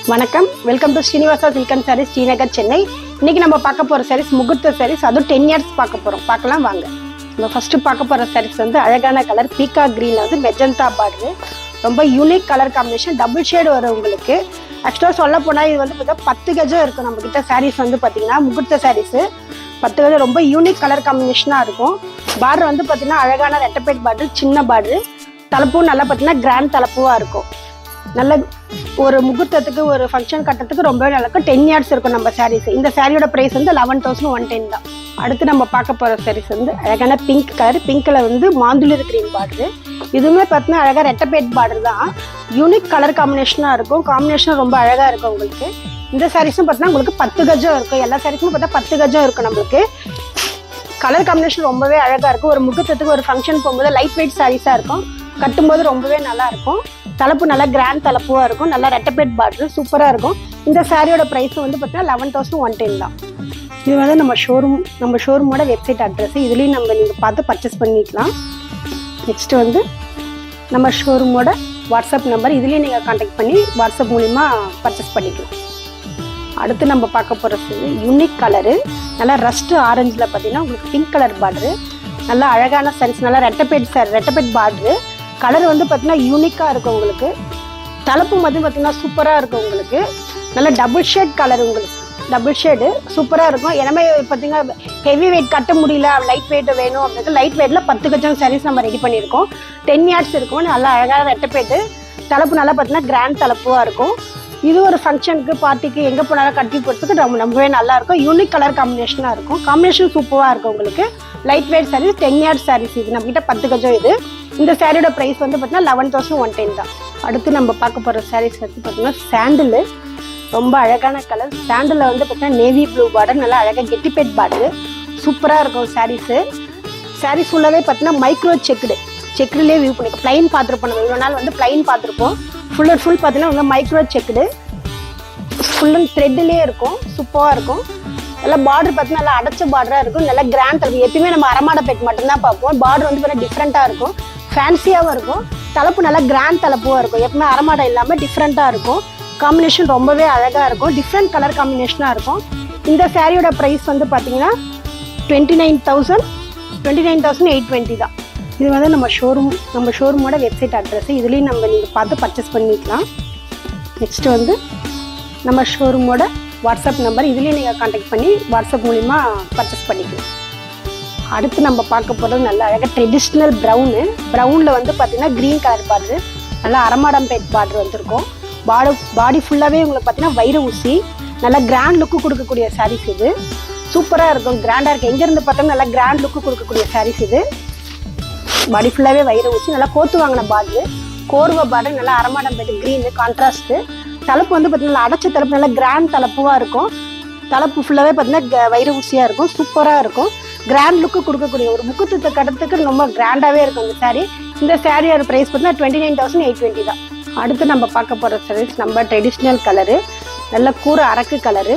வணக்கம், welcome to Srinivasa silk and sarees, Srinagar, Chennai. இன்னைக்கு நம்ம பார்க்க போகிற சாரீஸ் முகூர்த்த சாரீஸ், அதுவும் 10 இயர்ஸ் பார்க்க போகிறோம். பார்க்கலாம் வாங்க. நம்ம ஃபர்ஸ்ட் பார்க்க போகிற சாரீஸ் வந்து அழகான கலர் பீகா கிரீனில் வந்து மெஜந்தா பார்டர், ரொம்ப unique colour combination, double shade வரும் உங்களுக்கு. ஆக்சுவலாக சொல்ல போனால் இது வந்து பார்த்தா 10 கஜம் இருக்கும் நம்மக்கிட்ட சாரீஸ் வந்து பார்த்தீங்கன்னா முகூர்த்த சாரீஸு 10 கஜம், ரொம்ப யூனிக் கலர் காம்பினேஷனாக இருக்கும். பார்டர் வந்து பார்த்தீங்கன்னா அழகான ரெட்டப்பேட் பார்டர், சின்ன பார்டர், தலைப்பும் நல்லா பார்த்தீங்கன்னா கிராண்ட் தலைப்புவாக இருக்கும். நல்ல ஒரு முகூர்த்தத்துக்கு ஒரு ஃபங்க்ஷன் கட்டுறதுக்கு ரொம்பவே நல்லா இருக்கும். 10 இயர்ஸ் இருக்கும் நம்ம சாரீஸ். இந்த சாரியோட ப்ரைஸ் வந்து 11,110 தான். அடுத்து நம்ம பார்க்க போகிற சாரீஸ் வந்து அழகான பிங்க் கலர், பிங்க்கில் வந்து மாந்துளிர் கிரீன் பார்டர். இதுவுமே பார்த்தீங்கன்னா அழகாக ரெட்டப்பேட் பார்டர் தான். யூனிக் கலர் காம்பினேஷனாக இருக்கும். காம்பினேஷன் ரொம்ப அழகாக இருக்கும் உங்களுக்கு. இந்த சாரீஸும் பார்த்தீங்கன்னா உங்களுக்கு 10 கஜம் இருக்கும். எல்லா சாரீஸும் பார்த்தா 10 கஜம் இருக்கும் நம்மளுக்கு. கலர் காம்பினேஷன் ரொம்பவே அழகாக இருக்கும். ஒரு முகூர்த்தத்துக்கு ஒரு ஃபங்க்ஷன் போகும்போது லைட் வெயிட் சாரீஸாக இருக்கும். கட்டும்போது ரொம்பவே நல்லா இருக்கும். தலைப்பு நல்லா கிராண்ட் தலைப்புவாக இருக்கும். நல்லா ரெட்டப்பேட் பார்டர் சூப்பராக இருக்கும். இந்த சாரியோட ப்ரைஸ் வந்து பார்த்தீங்கன்னா 11,110 தான். இது வந்து நம்ம ஷோரூமோட வெப்சைட் அட்ரஸ். இதுலேயும் நீங்கள் பார்த்து பர்ச்சேஸ் பண்ணிக்கலாம். நெக்ஸ்ட் வந்து நம்ம ஷோரூமோட வாட்ஸ்அப் நம்பர். இதுலேயும் நீங்கள் கான்டாக்ட் பண்ணி வாட்ஸ்அப் மூலிமா பர்ச்சேஸ் பண்ணிக்கலாம். அடுத்து நம்ம பார்க்க போகிறது யூனிக் கலரு, நல்லா ரஸ்ட் ஆரஞ்சில் பார்த்தீங்கன்னா உங்களுக்கு பிங்க் கலர் பார்டரு, நல்லா அழகான சாரீஸ், நல்லா ரெட்டப்பேட் பார்டரு. கலர் வந்து பார்த்தீங்கன்னா யூனிக்காக இருக்கும் உங்களுக்கு. தலைப்பு மட்டும் பார்த்தீங்கன்னா சூப்பராக இருக்கும் உங்களுக்கு. நல்லா டபுள் ஷேட் கலர் உங்களுக்கு. டபுள் ஷேடு சூப்பராக இருக்கும். எனவே பார்த்தீங்கன்னா ஹெவி வெயிட் கட்ட முடியல, லைட் வெயிட் வேணும் அப்படின்ட்டு லைட் வெயிட்டில் 10 கஜம் சாரீஸ் நம்ம ரெடி பண்ணியிருக்கோம். 10 இயர்ஸ் இருக்கும். நல்லா அழகாக ரெட்டப்பேட்டு, தலைப்பு நல்லா பார்த்தீங்கன்னா கிராண்ட் தலைப்புவாக இருக்கும். இது ஒரு ஃபங்க்ஷனுக்கு பார்ட்டிக்கு எங்கே போனாலும் கட்டி போகிறதுக்கு ரொம்பவே நல்லாயிருக்கும். யூனிக் கலர் காம்பினேஷனாக இருக்கும். காம்பினேஷன் சூப்பராக இருக்கும் உங்களுக்கு. Light weight sarees, 10 years sarees. இது நம்மகிட்ட 10 கஜம். இது இந்த சாரியோட ப்ரைஸ் வந்து பார்த்தீங்கன்னா 11,110 தான். அடுத்து நம்ம பார்க்க போகிற சாரீஸ் வந்து பார்த்தீங்கன்னா சாண்டில், ரொம்ப அழகான கலர். சாண்டில் வந்து பார்த்தீங்கன்னா நேவி ப்ளூ பார்டர், நல்லா அழகாக கெட்டிப்பேட் பார்டரு, சூப்பராக இருக்கும் சாரீஸு. சாரீஸ் ஃபுல்லாகவே பார்த்தீங்கன்னா மைக்ரோ செக்குடுலேயே வியூ பண்ணிக்கோ. ப்ளைன் பார்த்துருப்போம் நம்ம இவ்வளோ நாள் வந்து ப்ளைன் பார்த்துருப்போம். ஃபுல் பார்த்தீங்கன்னா உங்கள் மைக்ரோ செக்குடு, ஃபுல் அண்ட் த்ரெட்லேயே இருக்கும். சூப்பராக இருக்கும். நல்லா பார்டர் பார்த்தீங்கன்னா நல்லா அடைச்ச பார்டராக இருக்கும். நல்லா கிராண்ட் இருக்கும். எப்பயுமே நம்ம அரமாடை பெட் மட்டும்தான் பார்ப்போம். பார்டர் வந்து பார்த்தீங்கன்னா டிஃப்ரெண்ட்டாக இருக்கும், ஃபேன்சியாகவும் இருக்கும். தலைப்பு நல்லா கிராண்ட் தலைப்புவாக இருக்கும். எப்பவுமே அரமாடை இல்லாமல் டிஃப்ரெண்ட்டாக இருக்கும். காம்பினேஷன் ரொம்பவே அழகாக இருக்கும். டிஃப்ரெண்ட் கலர் காம்பினேஷனாக இருக்கும். இந்த சாரியோட ப்ரைஸ் வந்து பார்த்தீங்கன்னா 29,820 தான். இது வந்து நம்ம ஷோரூமோட வெப்சைட் அட்ரஸ். இதுலேயும் நீங்கள் பார்த்து பர்ச்சேஸ் பண்ணிக்கலாம். நெக்ஸ்ட் வந்து நம்ம ஷோரூமோட வாட்ஸ்அப் நம்பர். இதுலேயும் நீங்கள் கான்டாக்ட் பண்ணி வாட்ஸ்அப் மூலிமா பர்ச்சேஸ் பண்ணிக்கலாம். அடுத்து நம்ம பார்க்க போகிறது நல்லா அழகாக ட்ரெடிஷ்னல் ப்ரௌனில் வந்து பார்த்தீங்கன்னா க்ரீன் கலர் பார்டர், நல்லா அரமாடம்பேட் பார்டர் வந்திருக்கும். பாடி ஃபுல்லாகவே உங்களுக்கு பார்த்தீங்கன்னா வைர ஊசி, நல்லா கிராண்ட் லுக்கு கொடுக்கக்கூடிய சாரீஸ் இது. சூப்பராக இருக்கும், கிராண்டாக இருக்குது. எங்கேருந்து பார்த்தோம்னா நல்லா கிராண்ட் லுக்கு கொடுக்கக்கூடிய சாரீஸ் இது. பாடி ஃபுல்லாகவே வைர ஊசி, நல்லா கோத்து வாங்கின பார்டர், கோர்வை பார்டர், நல்லா அரமாடம்பேட் க்ரீனு கான்ட்ராஸ்ட்டு. தலைப்பு வந்து பார்த்தீங்கன்னா அடைச்ச தலைப்பு, நல்லா கிராண்ட் தலைப்புவாக இருக்கும். தலைப்பு ஃபுல்லாகவே பார்த்தீங்கன்னா வைர ஊசியாக இருக்கும். சூப்பராக இருக்கும். கிராண்ட் லுக்கு கொடுக்கக்கூடிய ஒரு முகூர்த்தத்தை கட்டுறதுக்கு ரொம்ப கிராண்டாகவே இருக்கும் இந்த சாரீ. இந்த சாரியோட ப்ரைஸ் பார்த்தீங்கன்னா 29,820 தான். அடுத்து நம்ம பார்க்க போகிற சாரீஸ் நம்ம ட்ரெடிஷ்னல் கலரு, நல்ல அரக்கு கலர்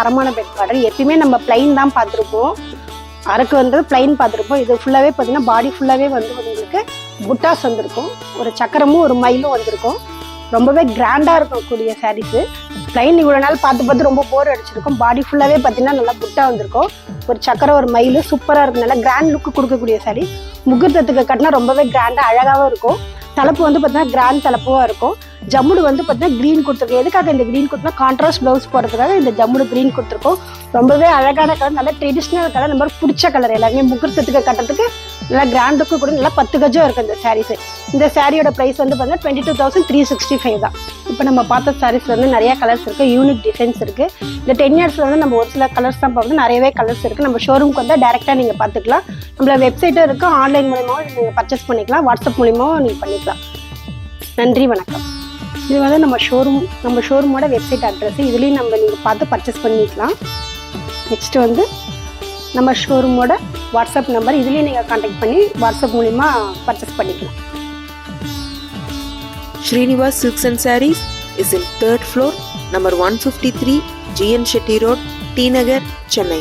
அரமான பெட் பார்டர். எப்பயுமே நம்ம பிளைன் தான் பார்த்துருப்போம். அரக்கு வந்து பிளைன் பார்த்துருப்போம். இது ஃபுல்லாகவே பார்த்தீங்கன்னா பாடி ஃபுல்லாகவே வந்து உங்களுக்கு புட்டாஸ் வந்திருக்கும். ஒரு சக்கரமும் ஒரு மயிலும் வந்திருக்கும். ரொம்பவே கிராண்டாக இருக்கக்கூடிய சாரீஸு. பிளைன் இவ்வளோ நாள் பார்த்து ரொம்ப போர் அடிச்சிருக்கும். பாடி ஃபுல்லாகவே பார்த்தீங்கன்னா நல்லா புட்டா வந்திருக்கும். ஒரு சக்கரம் ஒரு மயில் சூப்பராக இருக்கும். நல்லா கிராண்ட் லுக்கு கொடுக்கக்கூடிய சாரீ. முகூர்த்தத்துக்கு கட்டினா ரொம்பவே கிராண்டாக அழகாகவும் இருக்கும். தலைப்பு வந்து பார்த்தீங்கன்னா கிராண்ட் தலைப்புவாக இருக்கும். ஜம்முடு வந்து பார்த்தீங்கன்னா க்ரீன் கொடுத்துருக்கோம். எதுக்காக இந்த க்ரீன் கொடுத்தோம்னா கான்ட்ராஸ்ட் ப்ளவுஸ் போடுறதுக்காக இந்த ஜம்முடு க்ரீன் கொடுத்துருக்கோம். ரொம்பவே அழகான கலர், நல்லா ட்ரெடிஷ்னல் கலர், நம்ம பிடிச்ச கலர். எல்லாருமே முகூர்த்தத்துக்கு கட்டுறதுக்கு நல்லா கிராண்டுக்கு கூட நல்லா 10 கஜம் இருக்குது இந்த சாரீஸு. இந்த சாரியோட ப்ரைஸ் வந்து பார்த்தீங்கன்னா 22,365 தான். இப்போ நம்ம பார்த்த சாரீஸ் வந்து நிறையா கலர்ஸ் இருக்குது, யூனிக் டிசைன்ஸ் இருக்குது. இந்த 10 இயர்ஸில் வந்து நம்ம ஒரு சில கலர்ஸ் தான் பார்த்து நிறையவே கலர்ஸ் இருக்குது. நம்ம ஷோரூமுக்கு வந்தால் டேரெக்டாக நீங்கள் பார்த்துக்கலாம். நம்மள வெப்சைட்டும் இருக்குது, ஆன்லைன் மூலியமாகவும் நீங்கள் பர்ச்சேஸ் பண்ணிக்கலாம், வாட்ஸ்அப் மூலியமாகவும் நீங்கள் பண்ணிக்கலாம். நன்றி, வணக்கம். இது வந்து நம்ம ஷோரூமோட வெப்சைட் அட்ரஸ். இதுலேயும் நீங்கள் பார்த்து பர்ச்சேஸ் பண்ணிக்கலாம். நெக்ஸ்ட் வந்து நம்ம ஷோரூமோட வாட்ஸ்அப் நம்பர். இதுலேயும் நீங்கள் கான்டாக்ட் பண்ணி வாட்ஸ்அப் மூலிமா பர்ச்சேஸ் பண்ணிக்கலாம். Srinivas Silks and Sarees is in 3rd floor, number 153, GN Shetty Road, T Nagar, Chennai.